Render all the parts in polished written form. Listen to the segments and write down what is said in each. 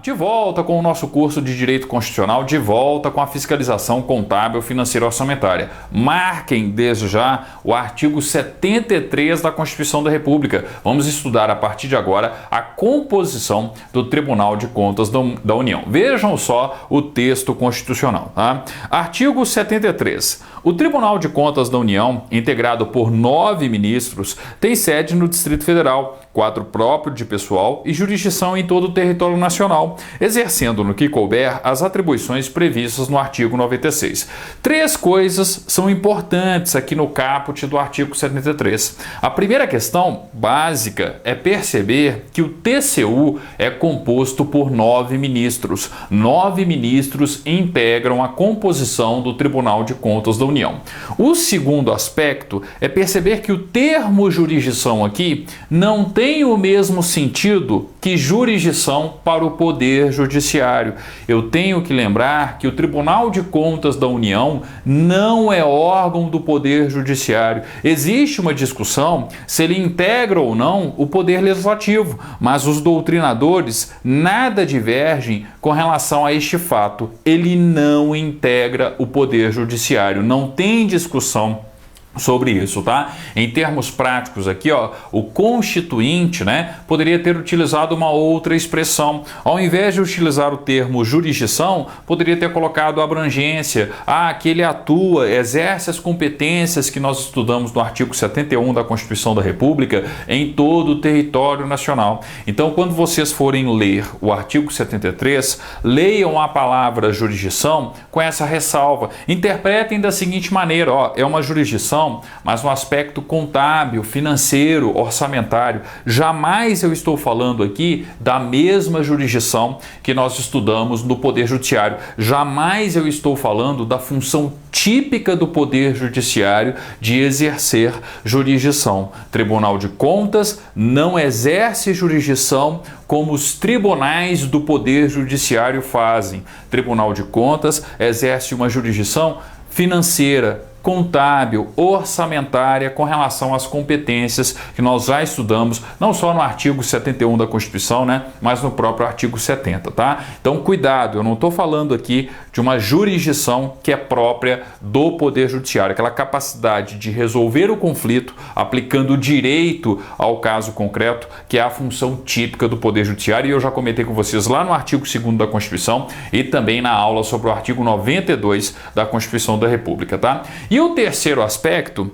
De volta com o nosso curso de Direito Constitucional, de volta com a fiscalização contábil, financeira e orçamentária. Marquem desde já o artigo 73 da Constituição da República. Vamos estudar a partir de agora a composição do Tribunal de Contas da União. Vejam só o texto constitucional. Tá? Artigo 73. O Tribunal de Contas da União, integrado por 9 ministros, tem sede no Distrito Federal, quadro próprio de pessoal e jurisdição em todo o território nacional, exercendo no que couber as atribuições previstas no artigo 96. Três coisas são importantes aqui no caput do artigo 73. A primeira questão básica é perceber que o TCU é composto por 9 ministros. 9 ministros integram a composição do Tribunal de Contas da União. O segundo aspecto é perceber que o termo jurisdição aqui não tem o mesmo sentido que jurisdição para o Poder Judiciário. Eu tenho que lembrar que o Tribunal de Contas da União não é órgão do Poder Judiciário. Existe uma discussão se ele integra ou não o Poder Legislativo, mas os doutrinadores nada divergem com relação a este fato. Ele não integra o Poder Judiciário, não tem discussão sobre isso, tá? Em termos práticos aqui, ó, o constituinte, poderia ter utilizado uma outra expressão. Ao invés de utilizar o termo jurisdição, poderia ter colocado abrangência. Que ele atua, exerce as competências que nós estudamos no artigo 71 da Constituição da República em todo o território nacional. Então, quando vocês forem ler o artigo 73, leiam a palavra jurisdição com essa ressalva. Interpretem da seguinte maneira, é uma jurisdição, mas no aspecto contábil, financeiro, orçamentário. Jamais eu estou falando aqui da mesma jurisdição que nós estudamos no Poder Judiciário. Jamais eu estou falando da função típica do Poder Judiciário de exercer jurisdição. Tribunal de Contas não exerce jurisdição como os tribunais do Poder Judiciário fazem. Tribunal de Contas exerce uma jurisdição financeira, contábil, orçamentária com relação às competências que nós já estudamos, não só no artigo 71 da Constituição, mas no próprio artigo 70, tá? Então, cuidado, eu não estou falando aqui de uma jurisdição que é própria do Poder Judiciário, aquela capacidade de resolver o conflito aplicando direito ao caso concreto, que é a função típica do Poder Judiciário, e eu já comentei com vocês lá no artigo 2º da Constituição e também na aula sobre o artigo 92 da Constituição da República, tá? E o terceiro aspecto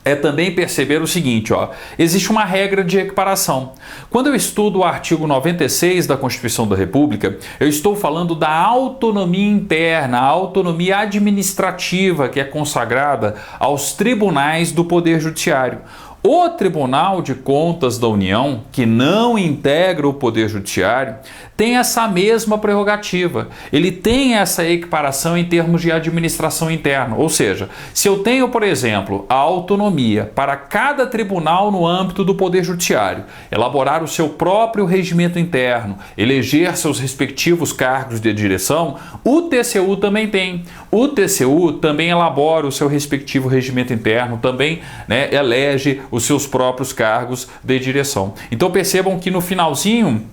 é também perceber o seguinte, existe uma regra de equiparação. Quando eu estudo o artigo 96 da Constituição da República, eu estou falando da autonomia interna, a autonomia administrativa que é consagrada aos tribunais do Poder Judiciário. O Tribunal de Contas da União, que não integra o Poder Judiciário, tem essa mesma prerrogativa. Ele tem essa equiparação em termos de administração interna. Ou seja, se eu tenho, por exemplo, a autonomia para cada tribunal no âmbito do Poder Judiciário, elaborar o seu próprio regimento interno, eleger seus respectivos cargos de direção, o TCU também tem. O TCU também elabora o seu respectivo regimento interno, também elege os seus próprios cargos de direção. Então percebam que no finalzinho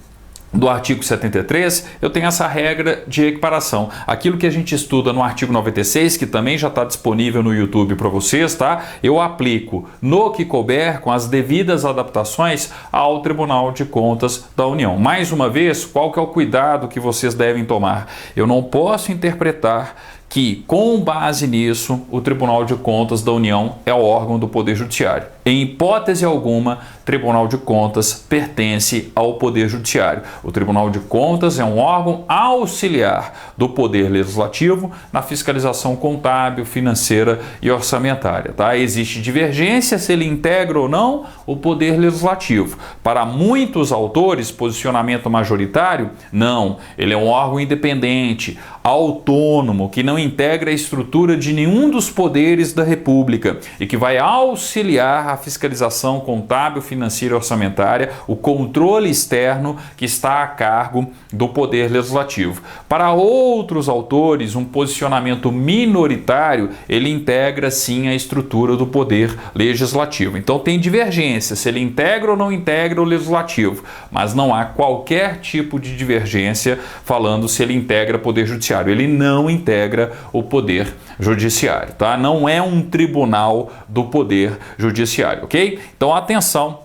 do artigo 73, eu tenho essa regra de equiparação. Aquilo que a gente estuda no artigo 96, que também já está disponível no YouTube para vocês, tá? Eu aplico no que couber, com as devidas adaptações, ao Tribunal de Contas da União. Mais uma vez, qual que é o cuidado que vocês devem tomar? Eu não posso interpretar que, com base nisso, o Tribunal de Contas da União é o órgão do Poder Judiciário. Em hipótese alguma, Tribunal de Contas pertence ao Poder Judiciário. O Tribunal de Contas é um órgão auxiliar do Poder Legislativo na fiscalização contábil, financeira e orçamentária. Tá? Existe divergência se ele integra ou não o Poder Legislativo. Para muitos autores, posicionamento majoritário, não. Ele é um órgão independente, autônomo, que não não integra a estrutura de nenhum dos poderes da República e que vai auxiliar a fiscalização contábil, financeira e orçamentária, o controle externo que está a cargo do Poder Legislativo. Para outros autores, um posicionamento minoritário, ele integra sim a estrutura do Poder Legislativo. Então tem divergência, se ele integra ou não integra o Legislativo, mas não há qualquer tipo de divergência falando se ele integra o Poder Judiciário. Ele não integra o Poder Judiciário, tá? Não é um tribunal do Poder Judiciário, ok? Então atenção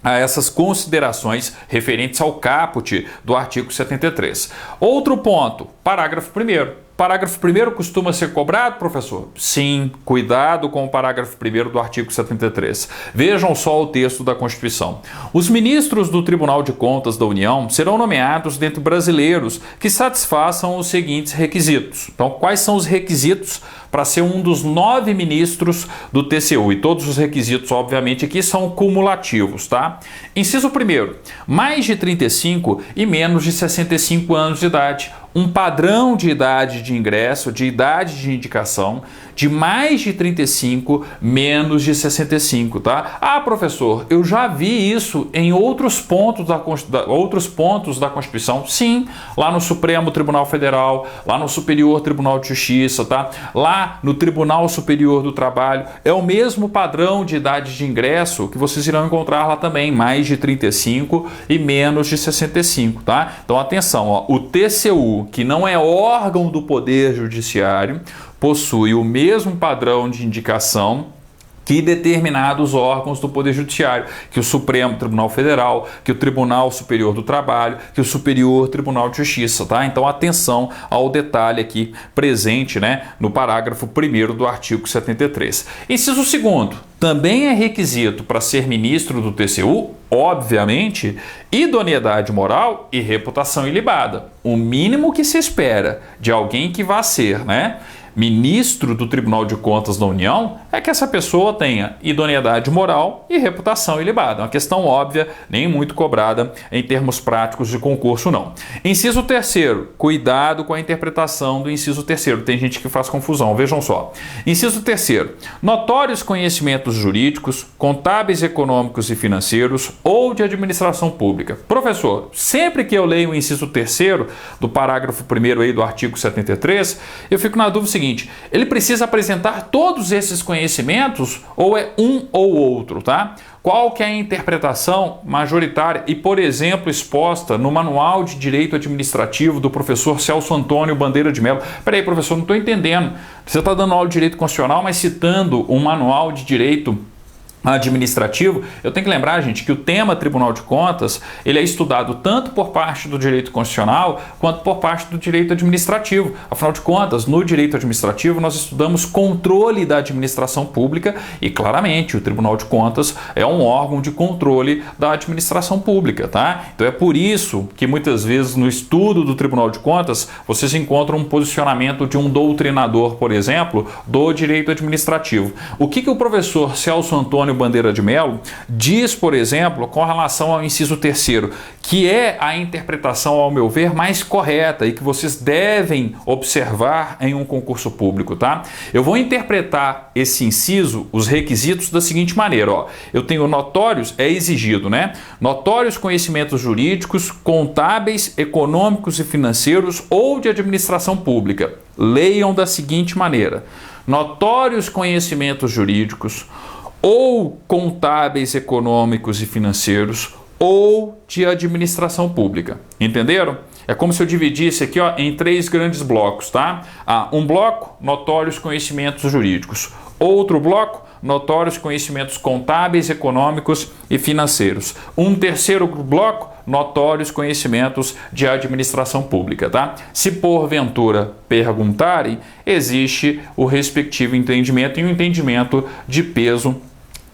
a essas considerações referentes ao caput do artigo 73. Outro ponto, parágrafo 1º. Parágrafo 1º costuma ser cobrado, professor? Sim, cuidado com o parágrafo 1º do artigo 73. Vejam só o texto da Constituição. Os ministros do Tribunal de Contas da União serão nomeados dentre brasileiros que satisfaçam os seguintes requisitos. Então, quais são os requisitos para ser um dos 9 ministros do TCU? E todos os requisitos, obviamente, aqui são cumulativos, tá? Inciso 1º, mais de 35 e menos de 65 anos de idade. Um padrão de idade de ingresso, de idade de indicação, de mais de 35, menos de 65, tá? Ah, professor, eu já vi isso em outros pontos da Constituição. Sim, lá no Supremo Tribunal Federal, lá no Superior Tribunal de Justiça, tá? Lá no Tribunal Superior do Trabalho. É o mesmo padrão de idade de ingresso que vocês irão encontrar lá também, mais de 35 e menos de 65, tá? Então, atenção, ó, o TCU, que não é órgão do Poder Judiciário, possui o mesmo padrão de indicação que determinados órgãos do Poder Judiciário, que o Supremo Tribunal Federal, que o Tribunal Superior do Trabalho, que o Superior Tribunal de Justiça, tá? Então, atenção ao detalhe aqui presente, né, no parágrafo 1º do artigo 73. Inciso 2º, também é requisito para ser ministro do TCU, obviamente, idoneidade moral e reputação ilibada. O mínimo que se espera de alguém que vá ser, né, ministro do Tribunal de Contas da União é que essa pessoa tenha idoneidade moral e reputação ilibada. É uma questão óbvia, nem muito cobrada em termos práticos de concurso, não. Inciso 3º, cuidado com a interpretação do inciso 3º. Tem gente que faz confusão, vejam só. Inciso 3º, notórios conhecimentos jurídicos, contábeis, econômicos e financeiros ou de administração pública. Professor, sempre que eu leio o inciso 3º do parágrafo 1º aí do artigo 73, eu fico na dúvida seguinte, ele precisa apresentar todos esses conhecimentos ou é um ou outro, tá? Qual que é a interpretação majoritária e, por exemplo, exposta no Manual de Direito Administrativo do professor Celso Antônio Bandeira de Mello? Peraí, professor, não estou entendendo. Você está dando aula de Direito Constitucional, mas citando um Manual de Direito Administrativo. Eu tenho que lembrar, gente, que o tema Tribunal de Contas, ele é estudado tanto por parte do direito constitucional quanto por parte do direito administrativo. Afinal de contas, no direito administrativo nós estudamos controle da administração pública e claramente o Tribunal de Contas é um órgão de controle da administração pública, tá? Então é por isso que muitas vezes no estudo do Tribunal de Contas vocês encontram um posicionamento de um doutrinador, por exemplo, do direito administrativo. O que o professor Celso Antônio Bandeira de Mello diz, por exemplo, com relação ao inciso 3º, que é a interpretação, ao meu ver, mais correta e que vocês devem observar em um concurso público, tá? Eu vou interpretar esse inciso, os requisitos, da seguinte maneira, ó. Eu tenho notórios, é exigido, né? Notórios conhecimentos jurídicos, contábeis, econômicos e financeiros ou de administração pública. Leiam da seguinte maneira: notórios conhecimentos jurídicos, ou contábeis, econômicos e financeiros, ou de administração pública. Entenderam? É como se eu dividisse aqui, ó, em 3 grandes blocos, tá? Um bloco, notórios conhecimentos jurídicos. Outro bloco, notórios conhecimentos contábeis, econômicos e financeiros. Um terceiro bloco, notórios conhecimentos de administração pública, tá? Se porventura perguntarem, existe o respectivo entendimento e um entendimento de peso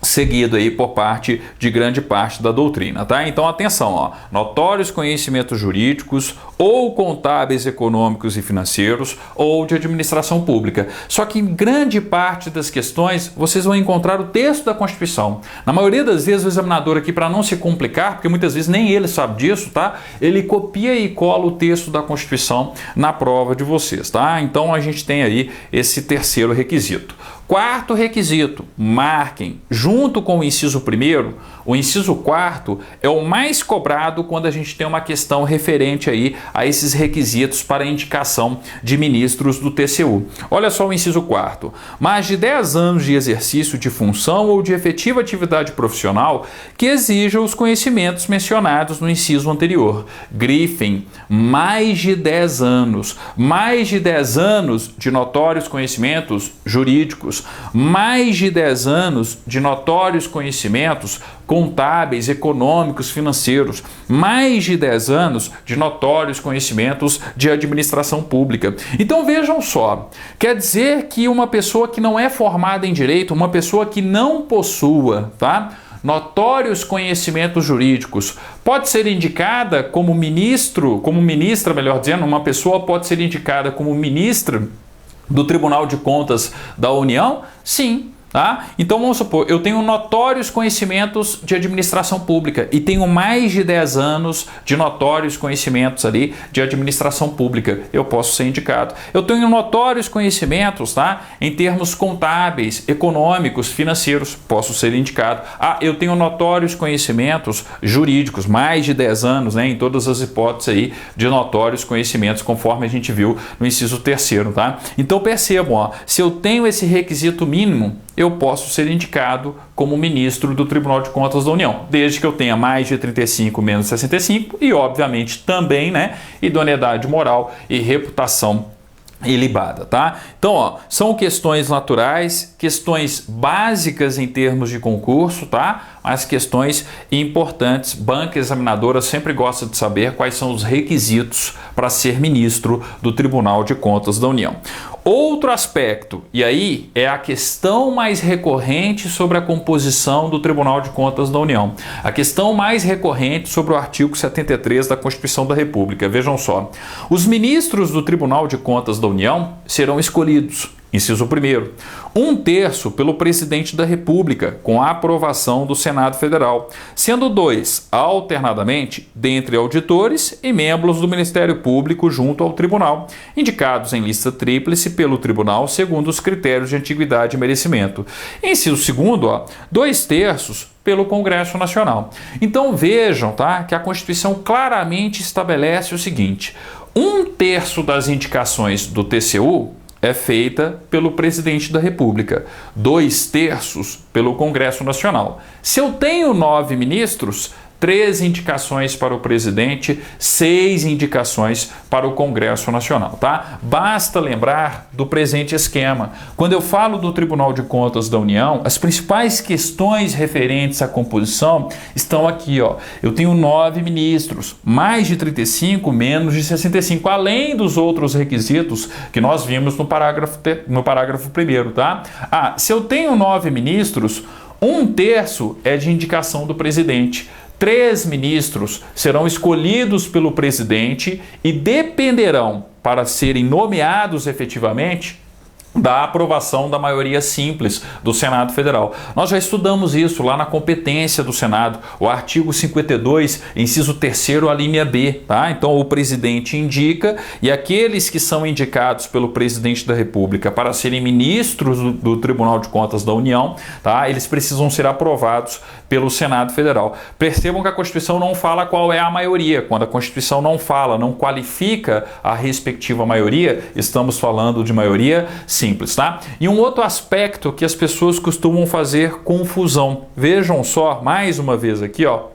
seguido aí por parte de grande parte da doutrina, tá? Então atenção, ó, notórios conhecimentos jurídicos ou contábeis, econômicos e financeiros ou de administração pública. Só que em grande parte das questões vocês vão encontrar o texto da Constituição. Na maioria das vezes o examinador aqui, para não se complicar, porque muitas vezes nem ele sabe disso, tá? Ele copia e cola o texto da Constituição na prova de vocês, tá? Então a gente tem aí esse terceiro requisito. Quarto requisito, marquem, junto com o inciso 1º, o inciso 4º é o mais cobrado quando a gente tem uma questão referente aí a esses requisitos para indicação de ministros do TCU. Olha só o inciso 4º. Mais de 10 anos de exercício de função ou de efetiva atividade profissional que exija os conhecimentos mencionados no inciso anterior. Grifem, mais de 10 anos. Mais de 10 anos de notórios conhecimentos jurídicos. Mais de 10 anos de notórios conhecimentos contábeis, econômicos, financeiros. Mais de 10 anos de notórios conhecimentos de administração pública. Então vejam só, quer dizer que uma pessoa que não é formada em direito, uma pessoa que não possua, tá? Notórios conhecimentos jurídicos, pode ser indicada como ministro, como ministra, melhor dizendo, uma pessoa pode ser indicada como ministra do Tribunal de Contas da União? Sim. Tá? Então vamos supor, eu tenho notórios conhecimentos de administração pública e tenho mais de 10 anos de notórios conhecimentos ali de administração pública, eu posso ser indicado. Eu tenho notórios conhecimentos, tá? Em termos contábeis, econômicos, financeiros, posso ser indicado. Ah, eu tenho notórios conhecimentos jurídicos, mais de 10 anos, né? Em todas as hipóteses aí de notórios conhecimentos, conforme a gente viu no inciso 3º, tá? Então percebam, ó, se eu tenho esse requisito mínimo, eu posso ser indicado como ministro do Tribunal de Contas da União, desde que eu tenha mais de 35 menos 65 e, obviamente, também, né, idoneidade moral e reputação ilibada, tá? Então, ó, são questões naturais, questões básicas em termos de concurso, tá? Mas questões importantes. Banca examinadora sempre gosta de saber quais são os requisitos para ser ministro do Tribunal de Contas da União. Outro aspecto, e aí é a questão mais recorrente sobre a composição do Tribunal de Contas da União. A questão mais recorrente sobre o artigo 73 da Constituição da República. Vejam só, os ministros do Tribunal de Contas da União serão escolhidos, inciso 1º, 1/3 pelo presidente da República, com a aprovação do Senado Federal, sendo 2 alternadamente dentre auditores e membros do Ministério Público junto ao Tribunal, indicados em lista tríplice pelo Tribunal segundo os critérios de antiguidade e merecimento. Inciso 2º, 2/3 pelo Congresso Nacional. Então vejam, tá, que a Constituição claramente estabelece o seguinte: 1/3 das indicações do TCU é feita pelo presidente da República, 2/3 pelo Congresso Nacional. Se eu tenho 9 ministros, 3 indicações para o presidente, 6 indicações para o Congresso Nacional, tá? Basta lembrar do presente esquema. Quando eu falo do Tribunal de Contas da União, as principais questões referentes à composição estão aqui, ó. Eu tenho 9 ministros, mais de 35, menos de 65, além dos outros requisitos que nós vimos no parágrafo 1º, tá? Ah, se eu tenho 9 ministros, 1/3 é de indicação do presidente. 3 ministros serão escolhidos pelo presidente e dependerão, para serem nomeados efetivamente, da aprovação da maioria simples do Senado Federal. Nós já estudamos isso lá na competência do Senado, o artigo 52, inciso 3º, a linha B, tá? Então o presidente indica e aqueles que são indicados pelo presidente da República para serem ministros do Tribunal de Contas da União, tá? Eles precisam ser aprovados pelo Senado Federal. Percebam que a Constituição não fala qual é a maioria. Quando a Constituição não fala, não qualifica a respectiva maioria, estamos falando de maioria simples, tá? E um outro aspecto que as pessoas costumam fazer confusão. Vejam só, mais uma vez aqui, ó,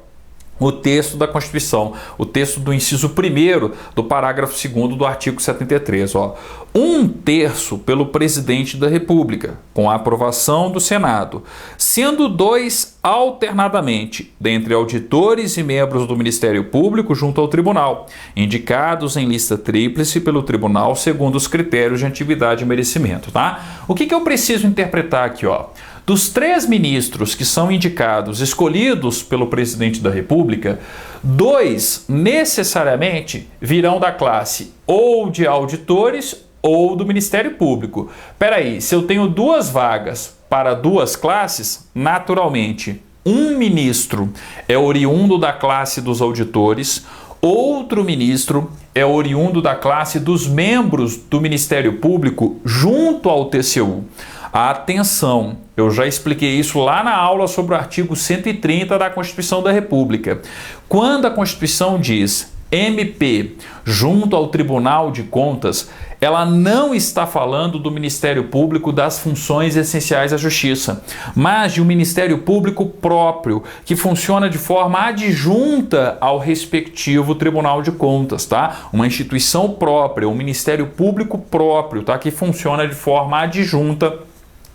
o texto da Constituição, o texto do inciso 1º do parágrafo 2º do artigo 73, ó. 1/3 pelo presidente da República, com a aprovação do Senado, sendo 2 alternadamente dentre auditores e membros do Ministério Público junto ao Tribunal, indicados em lista tríplice pelo Tribunal segundo os critérios de antiguidade e merecimento, tá? O que eu preciso interpretar aqui, ó? Dos 3 ministros que são indicados, escolhidos pelo presidente da República, 2 necessariamente virão da classe ou de auditores ou do Ministério Público. Peraí, se eu tenho 2 vagas para 2 classes, naturalmente, um ministro é oriundo da classe dos auditores, outro ministro é oriundo da classe dos membros do Ministério Público junto ao TCU. Atenção, eu já expliquei isso lá na aula sobre o artigo 130 da Constituição da República. Quando a Constituição diz MP junto ao Tribunal de Contas, ela não está falando do Ministério Público das funções essenciais à Justiça, mas de um Ministério Público próprio, que funciona de forma adjunta ao respectivo Tribunal de Contas, tá? Uma instituição própria, um Ministério Público próprio, tá? Que funciona de forma adjunta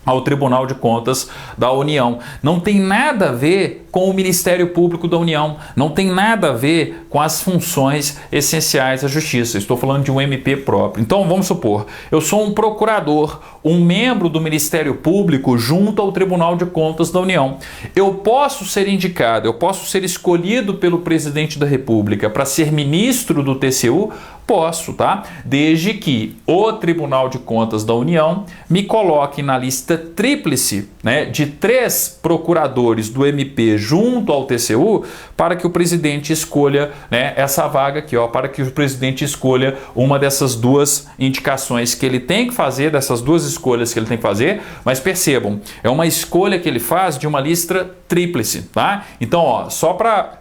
ao Tribunal de Contas da União. Não tem nada a ver com o Ministério Público da União, não tem nada a ver com as funções essenciais à Justiça. Estou falando de um MP próprio. Então, vamos supor, eu sou um procurador, um membro do Ministério Público junto ao Tribunal de Contas da União. Eu posso ser indicado, eu posso ser escolhido pelo presidente da República para ser ministro do TCU? Posso, tá? Desde que o Tribunal de Contas da União me coloque na lista tríplice, né, de 3 procuradores do MP junto ao TCU para que o presidente escolha, né, essa vaga aqui, ó, para que o presidente escolha uma dessas 2 indicações que ele tem que fazer, dessas 2 escolhas que ele tem que fazer, mas percebam, é uma escolha que ele faz de uma lista tríplice, tá? Então, ó, só para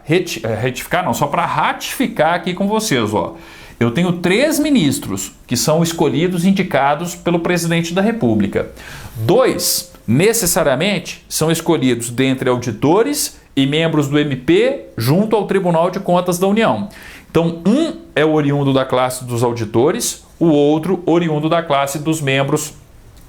só para ratificar aqui com vocês, ó. Eu tenho 3 ministros que são escolhidos, indicados pelo presidente da República. 2, necessariamente, são escolhidos dentre auditores e membros do MP junto ao Tribunal de Contas da União. Então, um é oriundo da classe dos auditores, o outro oriundo da classe dos membros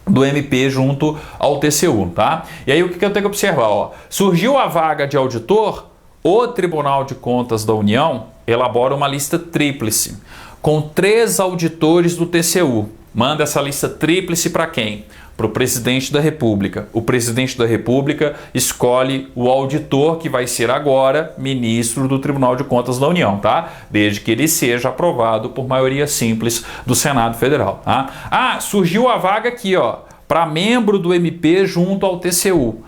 do MP junto ao TCU, tá? E aí o que eu tenho que observar, ó? Surgiu a vaga de auditor, o Tribunal de Contas da União elabora uma lista tríplice com 3 auditores do TCU. Manda essa lista tríplice para quem? Para o presidente da República. O presidente da República escolhe o auditor que vai ser agora ministro do Tribunal de Contas da União, tá? Desde que ele seja aprovado por maioria simples do Senado Federal, tá? Ah, surgiu a vaga aqui, ó, para membro do MP junto ao TCU.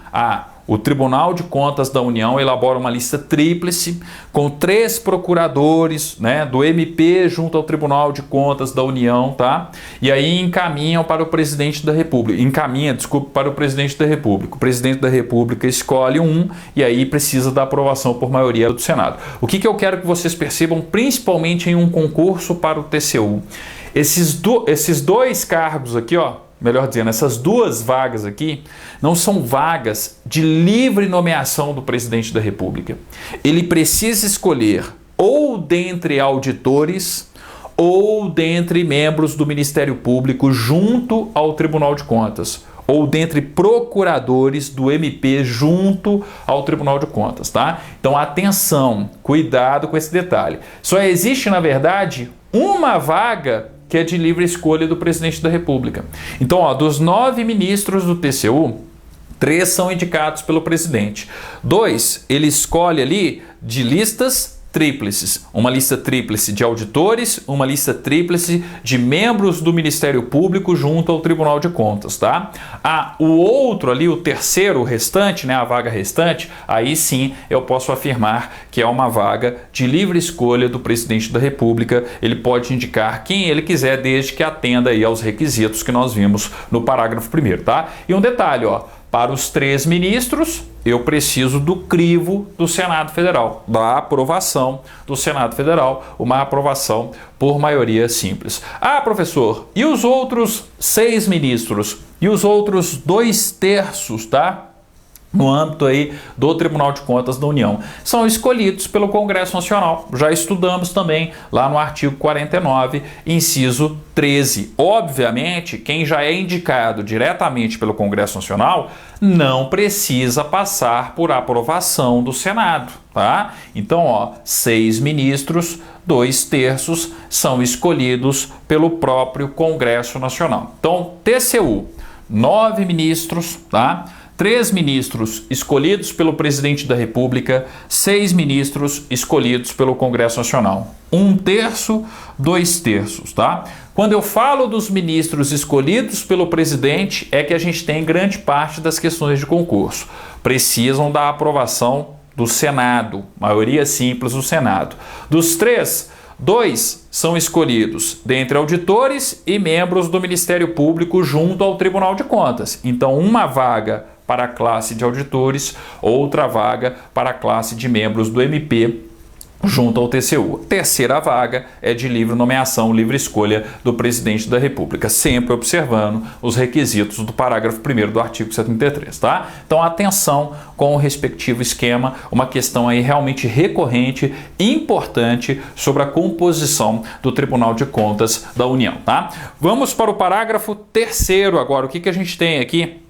O Tribunal de Contas da União elabora uma lista tríplice com 3 procuradores, né, do MP junto ao Tribunal de Contas da União, tá? E aí encaminham para o presidente da República. Para o presidente da República. O presidente da República escolhe um e aí precisa da aprovação por maioria do Senado. O que eu quero que vocês percebam, principalmente em um concurso para o TCU? Esses 2 cargos aqui, ó, melhor dizendo, essas 2 vagas aqui não são vagas de livre nomeação do presidente da República. Ele precisa escolher ou dentre auditores ou dentre membros do Ministério Público junto ao Tribunal de Contas, ou dentre procuradores do MP junto ao Tribunal de Contas, tá? Então, atenção, cuidado com esse detalhe. Só existe, na verdade, uma vaga que é de livre escolha do presidente da República. Então, ó, dos 9 ministros do TCU, 3 são indicados pelo presidente. 2, ele escolhe ali de listas tríplices. Uma lista tríplice de auditores, uma lista tríplice de membros do Ministério Público junto ao Tribunal de Contas, tá? O outro ali, o terceiro, o restante, né, a vaga restante, aí sim eu posso afirmar que é uma vaga de livre escolha do presidente da República. Ele pode indicar quem ele quiser, desde que atenda aí aos requisitos que nós vimos no parágrafo 1º, tá? E um detalhe, ó, para os 3 ministros, eu preciso do crivo do Senado Federal, da aprovação do Senado Federal, uma aprovação por maioria simples. Ah, professor, e os outros 6 ministros? E os outros 2/3, tá? No âmbito aí do Tribunal de Contas da União, são escolhidos pelo Congresso Nacional. Já estudamos também lá no artigo 49, inciso 13. Obviamente, quem já é indicado diretamente pelo Congresso Nacional não precisa passar por aprovação do Senado, tá? Então, ó, 6 ministros, 2/3 são escolhidos pelo próprio Congresso Nacional. Então, TCU, 9 ministros, tá? 3 ministros escolhidos pelo presidente da República, 6 ministros escolhidos pelo Congresso Nacional. 1/3, 2/3, tá? Quando eu falo dos ministros escolhidos pelo presidente, é que a gente tem grande parte das questões de concurso. Precisam da aprovação do Senado, maioria simples do Senado. Dos 3, 2 são escolhidos dentre auditores e membros do Ministério Público junto ao Tribunal de Contas. Então, uma vaga para a classe de auditores, outra vaga para a classe de membros do MP junto ao TCU. Terceira vaga é de livre nomeação, livre escolha do presidente da República, sempre observando os requisitos do parágrafo 1º do artigo 73, tá? Então, atenção com o respectivo esquema, uma questão aí realmente recorrente, importante sobre a composição do Tribunal de Contas da União, tá? Vamos para o parágrafo 3º agora. O que a gente tem aqui?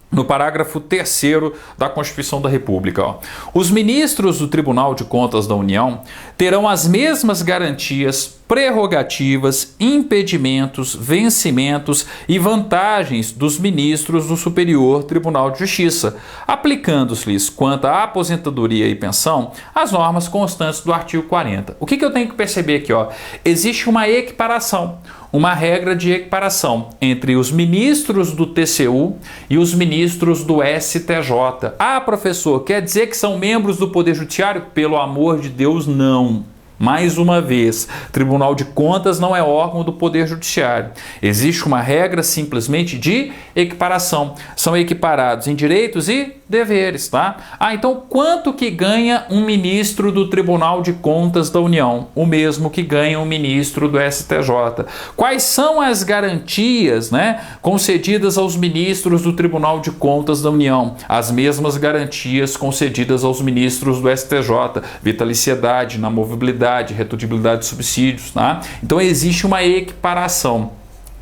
No parágrafo 3º da Constituição da República, ó. Os ministros do Tribunal de Contas da União terão as mesmas garantias, prerrogativas, impedimentos, vencimentos e vantagens dos ministros do Superior Tribunal de Justiça, aplicando-se-lhes, quanto à aposentadoria e pensão, as normas constantes do artigo 40. O que eu tenho que perceber aqui, ó? Existe uma equiparação, uma regra de equiparação entre os ministros do TCU e os ministros do STJ. Ah, professor, quer dizer que são membros do Poder Judiciário? Pelo amor de Deus, não. Mais uma vez, Tribunal de Contas não é órgão do Poder Judiciário. Existe uma regra simplesmente de equiparação. São equiparados em direitos e deveres, tá? Ah, então quanto que ganha um ministro do Tribunal de Contas da União? O mesmo que ganha um ministro do STJ. Quais são as garantias, né, concedidas aos ministros do Tribunal de Contas da União? As mesmas garantias concedidas aos ministros do STJ. Vitaliciedade, inamovibilidade, retutibilidade de subsídios, tá? Então existe uma equiparação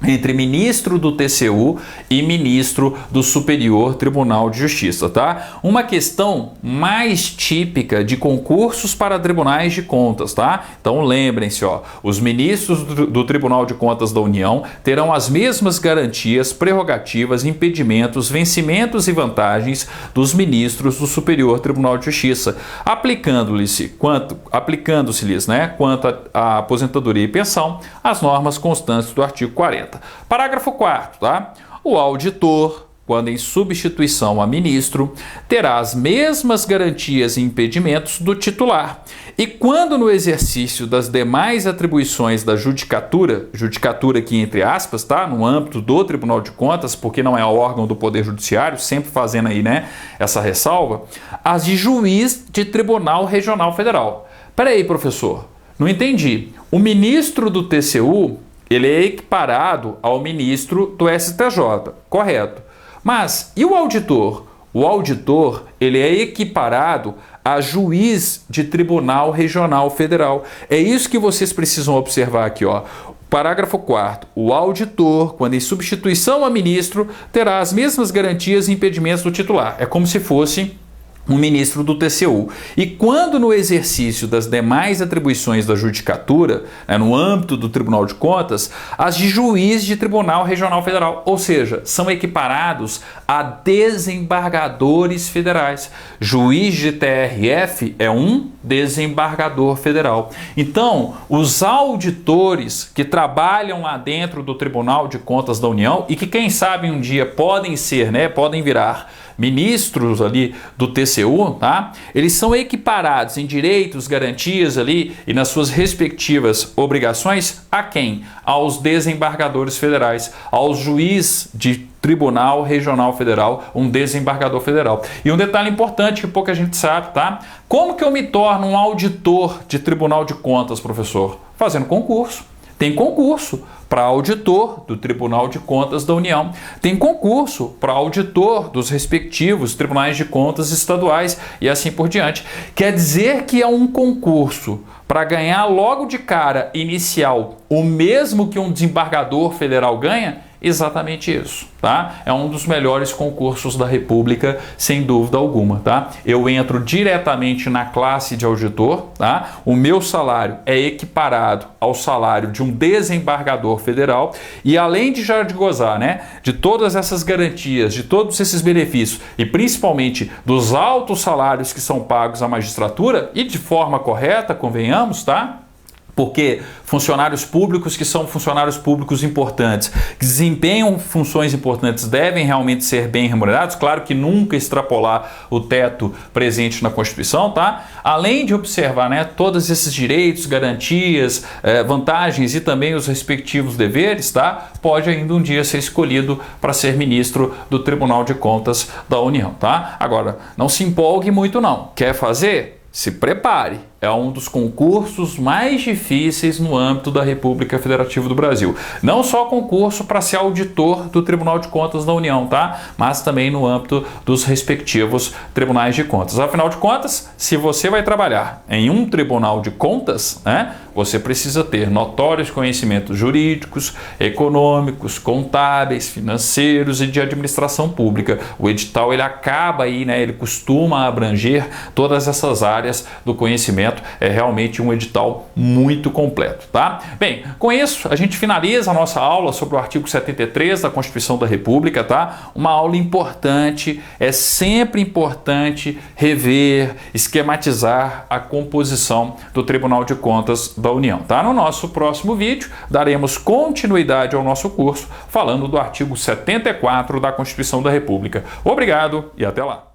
entre ministro do TCU e ministro do Superior Tribunal de Justiça, tá? Uma questão mais típica de concursos para tribunais de contas, tá? Então lembrem-se, ó, os ministros do Tribunal de Contas da União terão as mesmas garantias, prerrogativas, impedimentos, vencimentos e vantagens dos ministros do Superior Tribunal de Justiça, aplicando-se-lhes, né, quanto à aposentadoria e pensão, as normas constantes do artigo 40. Parágrafo 4º, tá? O auditor, quando em substituição a ministro, terá as mesmas garantias e impedimentos do titular. E quando no exercício das demais atribuições da judicatura aqui entre aspas, tá? No âmbito do Tribunal de Contas, porque não é órgão do Poder Judiciário, sempre fazendo aí, né, essa ressalva, as de juiz de Tribunal Regional Federal. Peraí, professor, não entendi. O ministro do TCU, ele é equiparado ao ministro do STJ, correto? Mas e o auditor? O auditor, ele é equiparado a juiz de Tribunal Regional Federal. É isso que vocês precisam observar aqui, ó. Parágrafo 4º. O auditor, quando em substituição a ministro, terá as mesmas garantias e impedimentos do titular. É como se fosse um ministro do TCU. E quando no exercício das demais atribuições da judicatura, né, no âmbito do Tribunal de Contas, as de juiz de Tribunal Regional Federal, ou seja, são equiparados a desembargadores federais. Juiz de TRF é um desembargador federal. Então, os auditores que trabalham lá dentro do Tribunal de Contas da União e que, quem sabe, um dia podem ser, né, podem virar ministros ali do TCU, tá? Eles são equiparados em direitos, garantias ali e nas suas respectivas obrigações a quem? Aos desembargadores federais, aos juízes de Tribunal Regional Federal, um desembargador federal. E um detalhe importante que pouca gente sabe, tá? Como que eu me torno um auditor de Tribunal de Contas, professor? Fazendo concurso. Tem concurso para auditor do Tribunal de Contas da União. Tem concurso para auditor dos respectivos Tribunais de Contas estaduais e assim por diante. Quer dizer que é um concurso para ganhar logo de cara inicial o mesmo que um desembargador federal ganha? exatamente isso, tá? É um dos melhores concursos da República, sem dúvida alguma, tá? Eu entro diretamente na classe de auditor, tá? O meu salário é equiparado ao salário de um desembargador federal e além de já de gozar, né, de todas essas garantias, de todos esses benefícios e principalmente dos altos salários que são pagos à magistratura e de forma correta, convenhamos, tá? Porque funcionários públicos que são funcionários públicos importantes, que desempenham funções importantes, devem realmente ser bem remunerados, claro que nunca extrapolar o teto presente na Constituição, tá? Além de observar, né, todos esses direitos, garantias, vantagens e também os respectivos deveres, tá? Pode ainda um dia ser escolhido para ser ministro do Tribunal de Contas da União, tá? Agora, não se empolgue muito não. Quer fazer? Se prepare. É um dos concursos mais difíceis no âmbito da República Federativa do Brasil. Não só concurso para ser auditor do Tribunal de Contas da União, tá? Mas também no âmbito dos respectivos tribunais de contas. Afinal de contas, se você vai trabalhar em um tribunal de contas, né, você precisa ter notórios conhecimentos jurídicos, econômicos, contábeis, financeiros e de administração pública. O edital ele acaba aí, né, ele costuma abranger todas essas áreas do conhecimento. É realmente um edital muito completo, tá? Bem, com isso a gente finaliza a nossa aula sobre o artigo 73 da Constituição da República, tá? Uma aula importante, é sempre importante rever, esquematizar a composição do Tribunal de Contas da União, tá? No nosso próximo vídeo daremos continuidade ao nosso curso falando do artigo 74 da Constituição da República. Obrigado e até lá!